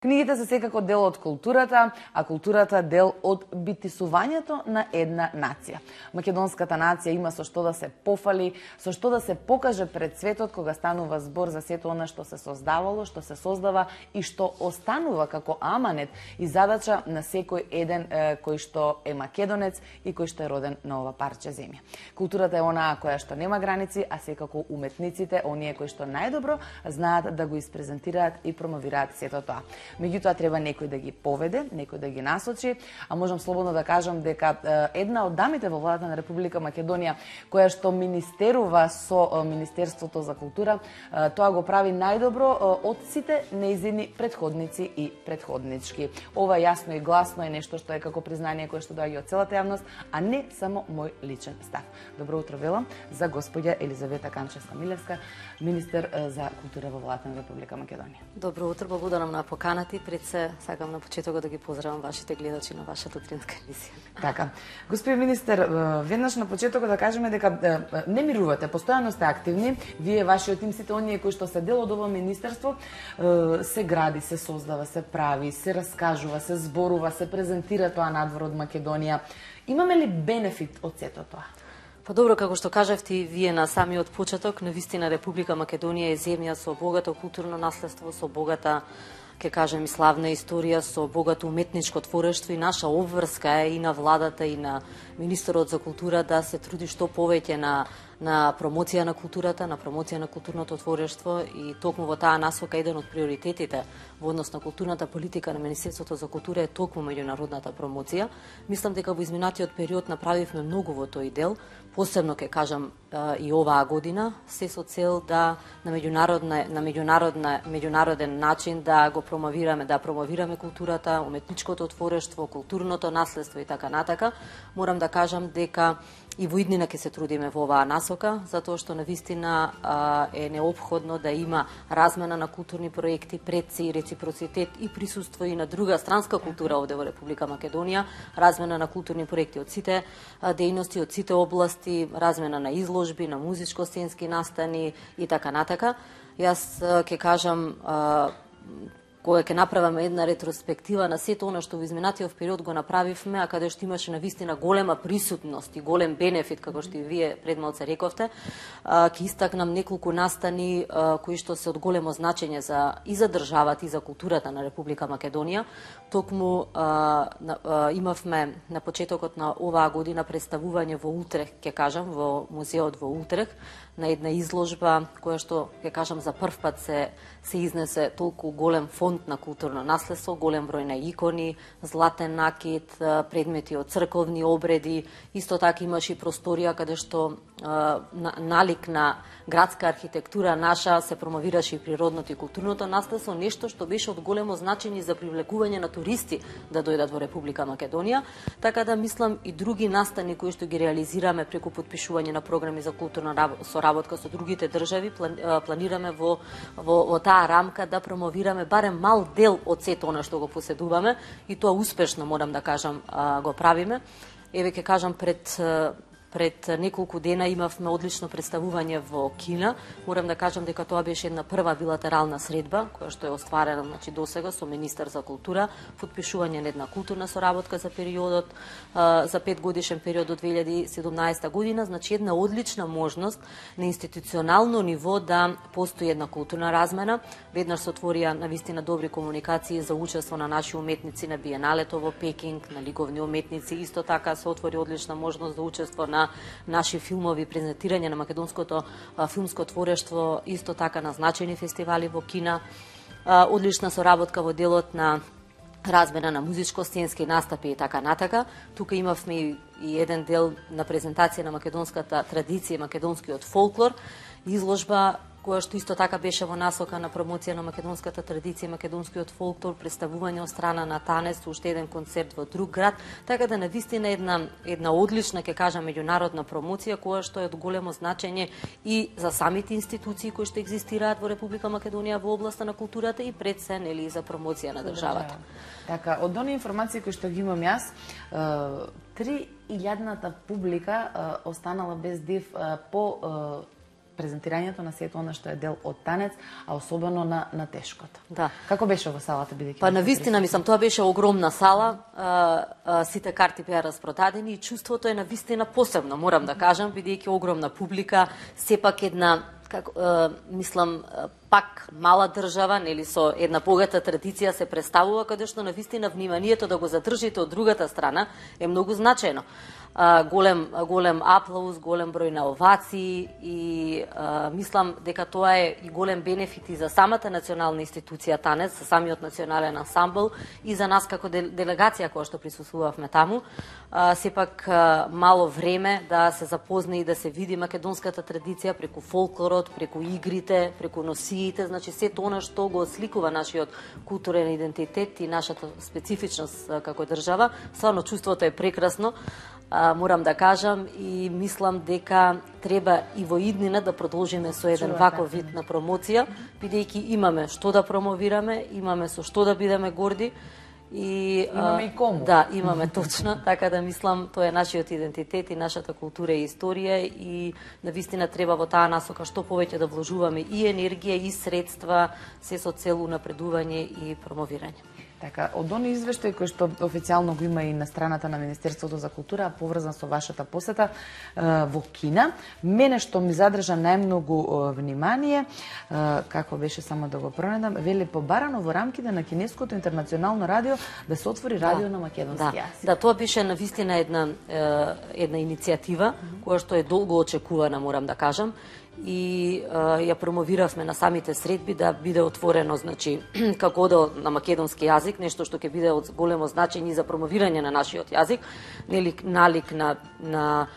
Книгите се секако дел од културата, а културата дел од битисувањето на една нација. Македонската нација има со што да се пофали, со што да се покаже пред светот кога станува збор за сето она што се создавало, што се создава и што останува како аманет и задача на секој еден кој што е македонец и кој што е роден на ова парче земја. Културата е онаа која што нема граници, а секако уметниците, оние кои што најдобро знаат да го испрезентираат и промовираат сето тоа. Меѓутоа треба некој да ги поведе, некој да ги насочи, а можам слободно да кажам дека една од дамите во владата на Република Македонија која што министерува со Министерството за култура, тоа го прави најдобро од сите неизини претходници и претходнички. Ова јасно и гласно е нешто што е како признание кое што доаѓа од целата јавност, а не само мој личен став. Добро утро велам за господја Елизавета Канчевска-Милевска, министер за култура во владата на Република Македонија. Добро утро, благодарам на поканата и пред се сакам на почетокот да ги поздравам вашите гледачи на вашата утринска емисија. Така. Господин министер, веднаш на почетокот да кажеме дека не мирувате, постојано сте активни, вие, вашиот тим, сите оние кои што се дел од ова министерство, се гради, се создава, се прави, се раскажува, се зборува, се презентира тоа надвор од Македонија. Имаме ли бенефит од сето тоа? Па добро, како што кажавте вие на самиот почеток, навистина Република Македонија е земја со богато културно наследство, со богата, ке кажем, и славна историја, со богато уметничко творештво и наша обврска е и на владата и на министерот за култура да се труди што повеќе на промоција на културата, на промоција на културното творештво и токму во таа насока еден од приоритетите во однос на културната политика на Министерството за култура е токму меѓународната промоција. Мислам дека во изминатиот период направивме многу во тој дел, посебно ке кажам и оваа година, се со цел да на меѓународен начин да го промовираме културата, уметничкото творештво, културното наследство и така натака. Морам да кажам дека и во иднина ќе се трудиме во оваа насока, затоа што навистина е неопходно да има размена на културни проекти, предци и реципроцитет и присуство и на друга странска култура овде во Република Македонија, размена на културни проекти од сите дејности, од сите области, размена на изложби, на музичко-сценски настани и така натака. Јас ќе кажам кога ќе направиме една ретроспектива на сето она што во изминатиот период го направивме, а каде што имаше навистина голема присутност и голем бенефит, како што и вие пред малце рековте, ќе истакнам неколку настани кои што се од големо значење и за државата и за културата на Република Македонија. Токму имавме на почетокот на оваа година представување во Утрех, ќе кажам, во музеот во Утрех, на една изложба која што, ќе кажам, за прв пат се изнесе толку голем фонд на културно наследство, голем број на икони, златен накид, предмети од црковни обреди. Исто така имаше и просторија каде што налик на градска архитектура наша се промовираше и природното и културното наследство, нешто што беше од големо значење за привлекување на туристи да дојдат во Република Македонија. Така да мислам и други настани кои што ги реализираме преку потпишување на програми за културна соработка со другите држави, планираме во таа рамка да промовираме барем мал дел од сето она што го поседуваме и тоа успешно, морам да кажам, го правиме. Еве ќе кажам, пред неколку дена имавме одлично представување во Кина. Морам да кажам дека тоа беше една прва билатерална средба која што е остварена досега со министер за култура, потпишување на една културна соработка за периодот за 5 годишен период до 2017 година, една одлична можност на институционално ниво да постои една културна размена. Веднаш се отворија навистина добри комуникации за учество на наши уметници на Биеналето во Пекинг, на ликовни уметници, исто така се отвори одлична можност за учество на наши филмови, презентирање на македонското филмско творештво, исто така на значајни фестивали во Кина, одлична соработка во делот на размена на музичко-сценски настапи и така натака. Тука имавме и еден дел на презентација на македонската традиција, македонскиот фолклор, изложба која што исто така беше во насока на промоција на македонската традиција, македонскиот фолклор, представување од страна на Танес, уште еден концерт во друг град, така да навистина една одлична, ќе кажам, меѓународна промоција која што е од големо значење и за самите институции кои што екзистираат во Република Македонија во областа на културата и пред се нели за промоција на државата. Така, од оние информации кои што ги имам јас, 3000-ната публика останала без див по презентирањето на сето она што е дел од танец, а особено на тешкото. Да. Како беше во салата бидејќи? Па навистина мислам тоа беше огромна сала, сите карти беа распродадени и чувството е навистина посебно, морам да кажам, бидејќи огромна публика, сепак една мислам пак мала држава, нели со една богата традиција се представува, каде што навистина вниманието да го задржите од другата страна е многу значајно. Голем аплауз, голем број на овации и мислам дека тоа е и голем бенефит и за самата национална институција Танец, за самиот национален ансамбл и за нас како делегација која што присуствувавме таму. Сепак мало време да се запозна и да се види македонската традиција преку фолклорот, преку игрите, преку носиите, значи сето она што го осликува нашиот културен идентитет и нашата специфичност како држава. Стварно чувството е прекрасно. Морам да кажам и мислам дека треба и во иднина да продолжиме со еден ваков вид на промоција, бидејќи имаме што да промовираме, имаме со што да бидеме горди и имаме и кому. Да, имаме точно, така да мислам тоа е нашиот идентитет и нашата култура и историја и навистина треба во таа насока што повеќе да вложуваме и енергија и средства, се со цел унапредување и промовирање. Така, од оној извештај кој што официјално го има и на страната на Министерството за култура, поврзан со вашата посета во Кина, мене што ми задржа најмногу внимание, како беше само да го пронајдам, вели побарано во рамките на Кинеското интернационално радио да се отвори радио на македонски јазик. Да, тоа беше навистина една иницијатива која што е долго очекувана, морам да кажам. И ја промовиравме на самите средби да биде отворено, значи, како одел на македонски јазик, нешто што ќе биде од големо значење за промовирање на нашиот јазик, нели налик на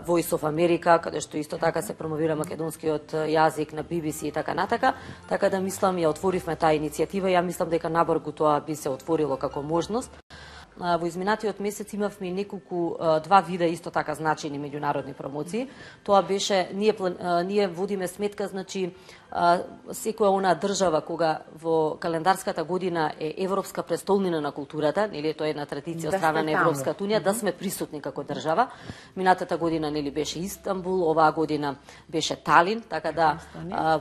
Voice of America, каде што исто така се промовира македонскиот јазик на BBC и така натака, така да мислам ја отворивме таа иницијатива, ја мислам дека набрзо тоа би се отворило како можност. Во изминатиот месец имавме неколку два вида исто така значајни меѓународни промоции. Тоа беше ние водиме сметка, значи секоја она држава кога во календарската година е Европска престолнина на културата, нели тоа е една традиција од страна на Европската унија, да сме присутни како држава. Минатата година нели беше Истанбул, оваа година беше Талин, така да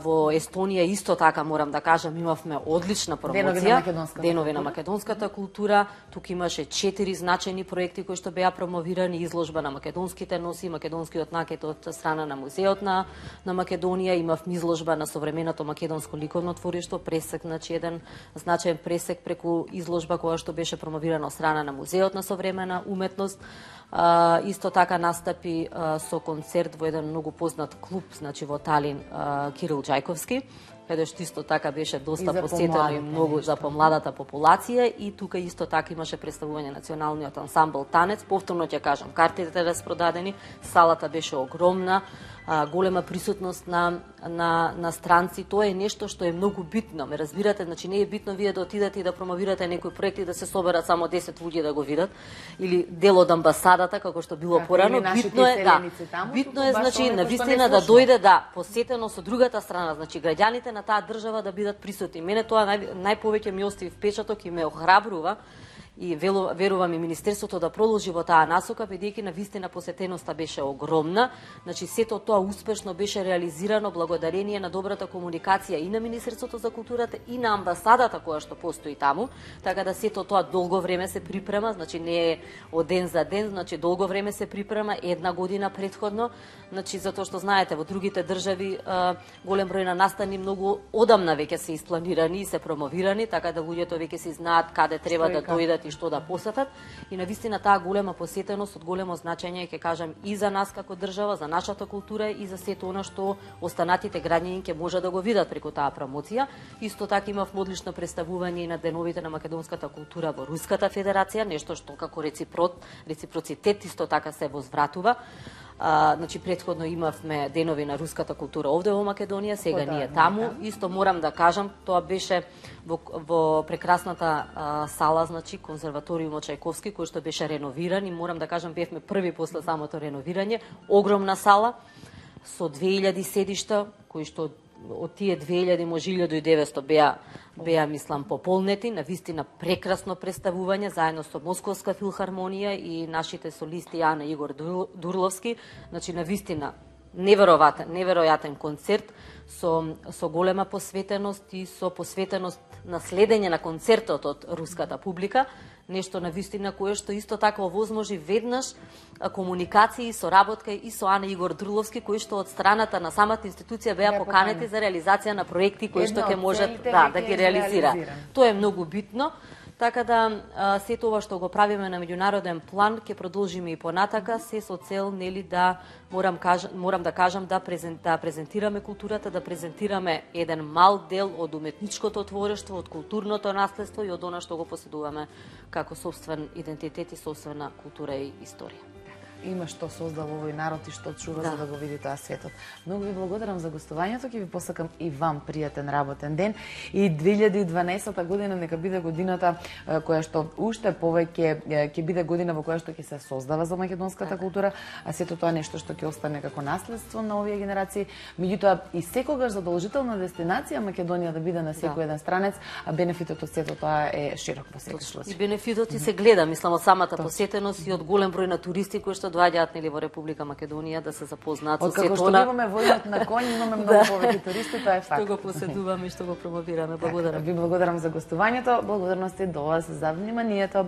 во Естонија исто така морам да кажам имавме одлична промоција, Денови на македонската култура. Тук имаше 4 значајни проекти кои што беа промовирани, изложба на македонските носи, македонскиот накет од страна на музеот на Македонија, имавме изложба на современото македонско ликовно твориштво, пресек, значи еден значаен пресек преку изложба која што беше промовирана од страна на музеот на современа уметност. Исто така настапи со концерт во еден многу познат клуб, значи во Талин, Кирил Џајковски, каде што исто така беше доста посетено и многу за помладата популација и тука исто така имаше представување националниот ансамбл Танец. Повторно ќе кажам, картите распродадени, салата беше огромна, голема присутност на странци. Тоа е нешто што е многу битно. Ме разбирате, значи не е битно вие да отидете и да промовирате некој проект и да се соберат само 10 луѓе да го видат или дел од амбасадата како што било порано. Битно е значи навистина да дојде посетено со другата страна, значи граѓаните на таа држава да бидат присутни. Мене тоа најповеќе ми остави впечаток и ме охрабрува и верувам и Министерството да продолжи во таа насока, бидејќи навистина посетеноста беше огромна. Значи сето тоа успешно беше реализирано благодарение на добрата комуникација и на Министерството за културата и на амбасадата која што постои таму, така да сето тоа долго време се припрема, значи не е од ден за ден, значи долго време се припрема, една година претходно, значи затоа што знаете во другите држави голем број на настани многу одамна веќе се испланирани и се промовирани, така да луѓето веќе се знаат каде треба да дојдат и што да посетат. И навистина таа голема посетеност од големо значење, ќе кажам, и за нас како држава, за нашата култура и за сето она што останатите граѓани ќе може да го видат преку таа промоција. Исто така имавме одлично представување и на деновите на македонската култура во Руската федерација, нешто што како реципроцитет исто така се возвратува. Значи претходно имавме денови на руската култура овде во Македонија, сега ние таму. Исто морам да кажам, тоа беше во прекрасната сала, значи конзерваториумот Чајковски, кој што беше реновиран и морам да кажам бевме први после самото реновирање, огромна сала со 2000 седишта, кои што од тие 2000 може 1900 беа мислам пополнети, навистина прекрасно представување заедно со Московска филхармонија и нашите солисти Јана Игор Дурловски, значи навистина неверојатен концерт со голема посветеност и со посветеност на следење на концертот од руската публика, нешто на вистина кое што исто така овозможи веднаш комуникации и соработка и со Ана Игор Друловски, кои што од страната на самата институција беа поканети за реализација на проекти кои што ќе можат да ги реализира. Тоа е многу битно. Така да сето ова што го правиме на меѓународен план ќе продолжиме и понатака, се со цел нели да морам да кажам да презентираме културата, да презентираме еден мал дел од уметничкото творештво, од културното наследство и од она што го поседуваме како собствен идентитет и собствена култура и историја. Има што создал овој народ и што чува за да го види тоа светот. Многу ви благодарам за гостувањето, ќе ви посакам и вам пријатен работен ден и 2012 година нека биде годината која што уште повеќе ќе биде година во која што ќе се создава за македонската култура, а сето тоа нешто што ќе остане како наследство на овие генерации. Меѓутоа и секогаш задолжителна дестинација Македонија да биде на секој еден странец, а бенефитот од сето тоа е широк во секој случај. И бенефитот и се гледа, мислам, од самата посетеност и од голем број на туристи кои што доаѓаат нели во Република Македонија да се запознаат со сето. Од како што имаме војнот на коњ, имаме многу повеќе туристи, тоа е факт. Што го поседуваме и што го промовираме. Благодарам. Ви благодарам за гостувањето, благодарности до вас за вниманието.